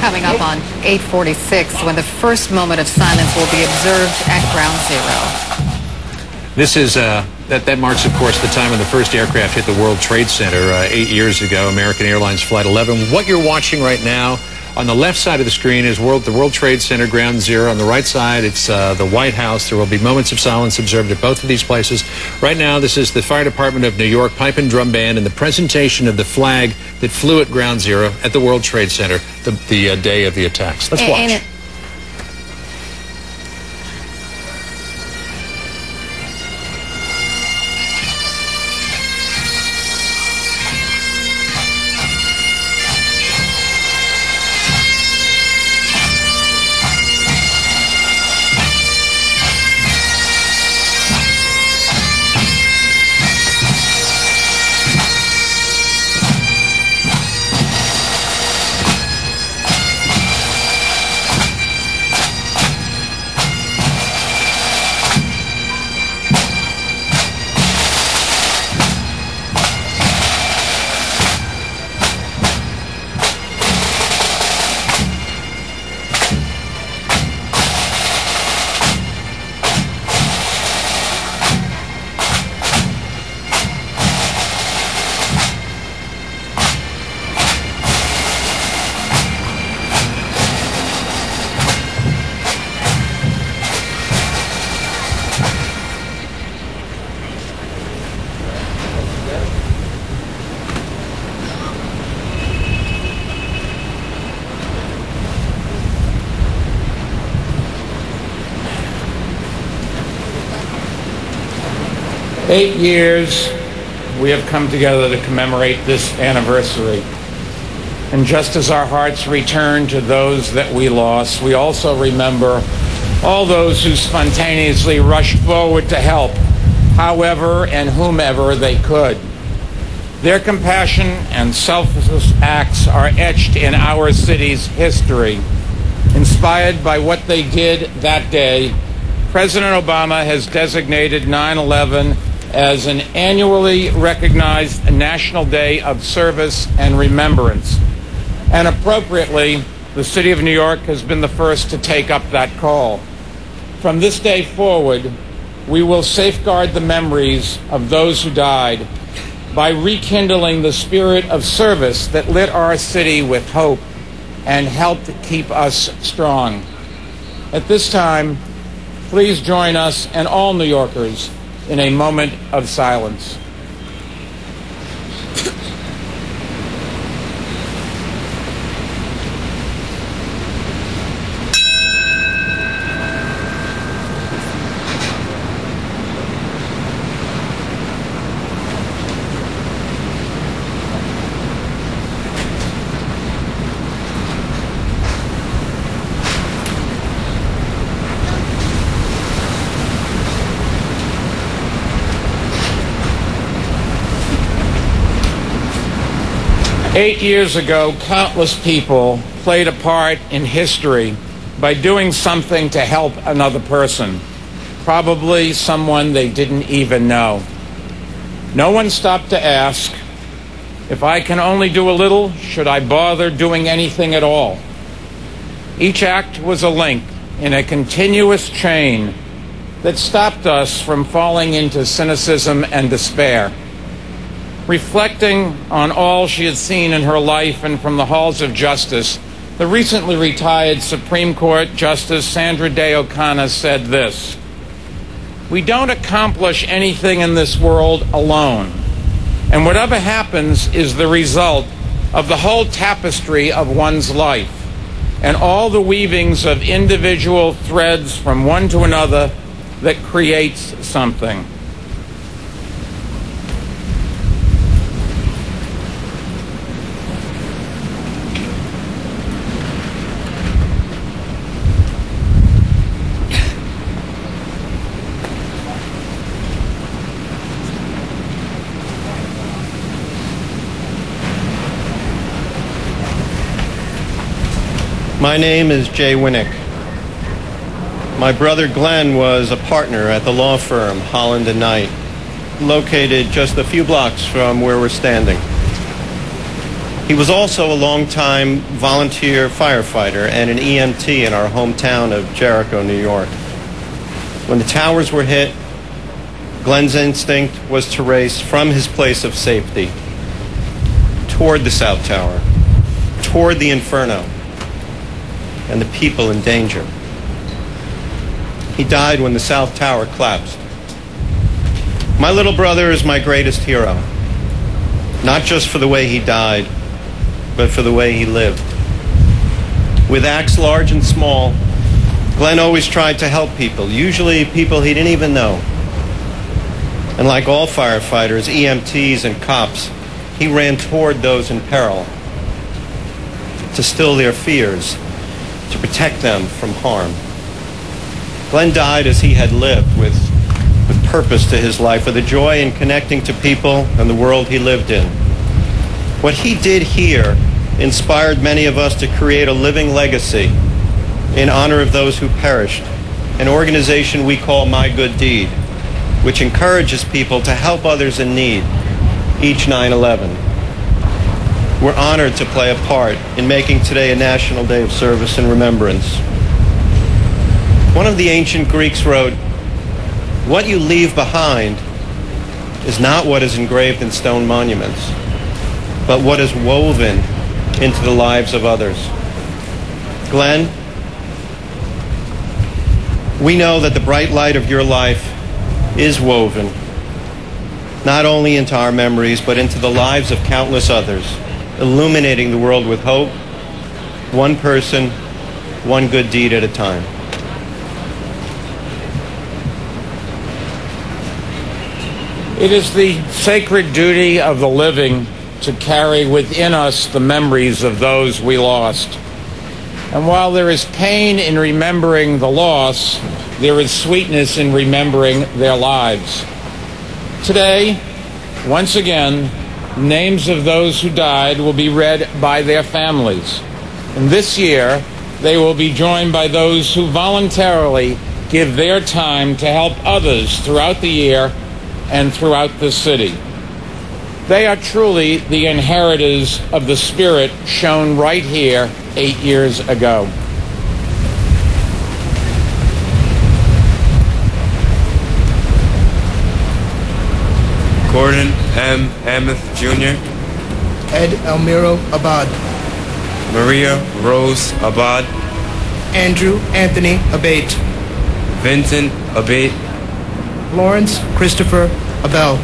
Coming up on 8:46, when the first moment of silence will be observed at Ground Zero. This is that marks, of course, the time when the first aircraft hit the World Trade Center 8 years ago, American Airlines Flight 11. What you're watching right now, on the left side of the screen is the World Trade Center, Ground Zero. On the right side, it's the White House. There will be moments of silence observed at both of these places. Right now, this is the Fire Department of New York Pipe and Drum Band and the presentation of the flag that flew at Ground Zero at the World Trade Center the day of the attacks. Let's watch. 8 years we have come together to commemorate this anniversary. And just as our hearts return to those that we lost, we also remember all those who spontaneously rushed forward to help, however and whomever they could. Their compassion and selfless acts are etched in our city's history. Inspired by what they did that day, President Obama has designated 9/11 as an annually recognized National Day of Service and Remembrance. And appropriately, the City of New York has been the first to take up that call. From this day forward, we will safeguard the memories of those who died by rekindling the spirit of service that lit our city with hope and helped keep us strong. At this time, please join us and all New Yorkers in a moment of silence. Eight years ago, countless people played a part in history by doing something to help another person, probably someone they didn't even know. No one stopped to ask, if I can only do a little, should I bother doing anything at all? Each act was a link in a continuous chain that stopped us from falling into cynicism and despair. Reflecting on all she had seen in her life and from the halls of justice, the recently retired Supreme Court Justice Sandra Day O'Connor said this: "We don't accomplish anything in this world alone, and whatever happens is the result of the whole tapestry of one's life and all the weavings of individual threads from one to another that creates something." My name is Jay Winnick. My brother Glenn was a partner at the law firm Holland & Knight, located just a few blocks from where we're standing. He was also a longtime volunteer firefighter and an EMT in our hometown of Jericho, New York. When the towers were hit, Glenn's instinct was to race from his place of safety toward the South Tower, toward the Inferno, and the people in danger. He died when the South Tower collapsed. My little brother is my greatest hero, not just for the way he died, but for the way he lived. With acts large and small, Glenn always tried to help people, usually people he didn't even know. And like all firefighters, EMTs, and cops, he ran toward those in peril to still their fears, to protect them from harm. Glenn died as he had lived, with purpose to his life, with a joy in connecting to people and the world he lived in. What he did here inspired many of us to create a living legacy in honor of those who perished, an organization we call My Good Deed, which encourages people to help others in need each 9/11. We're honored to play a part in making today a National Day of Service and Remembrance. One of the ancient Greeks wrote, "What you leave behind is not what is engraved in stone monuments, but what is woven into the lives of others." Glenn, we know that the bright light of your life is woven not only into our memories, but into the lives of countless others, illuminating the world with hope, one person, one good deed at a time. It is the sacred duty of the living to carry within us the memories of those we lost. And while there is pain in remembering the loss, there is sweetness in remembering their lives. Today, once again, names of those who died will be read by their families. And this year, they will be joined by those who voluntarily give their time to help others throughout the year and throughout the city. They are truly the inheritors of the spirit shown right here 8 years ago. Gordon M. Hamath Jr., Ed Elmiro Abad, Maria Rose Abad, Andrew Anthony Abate, Vincent Abate, Lawrence Christopher Abel,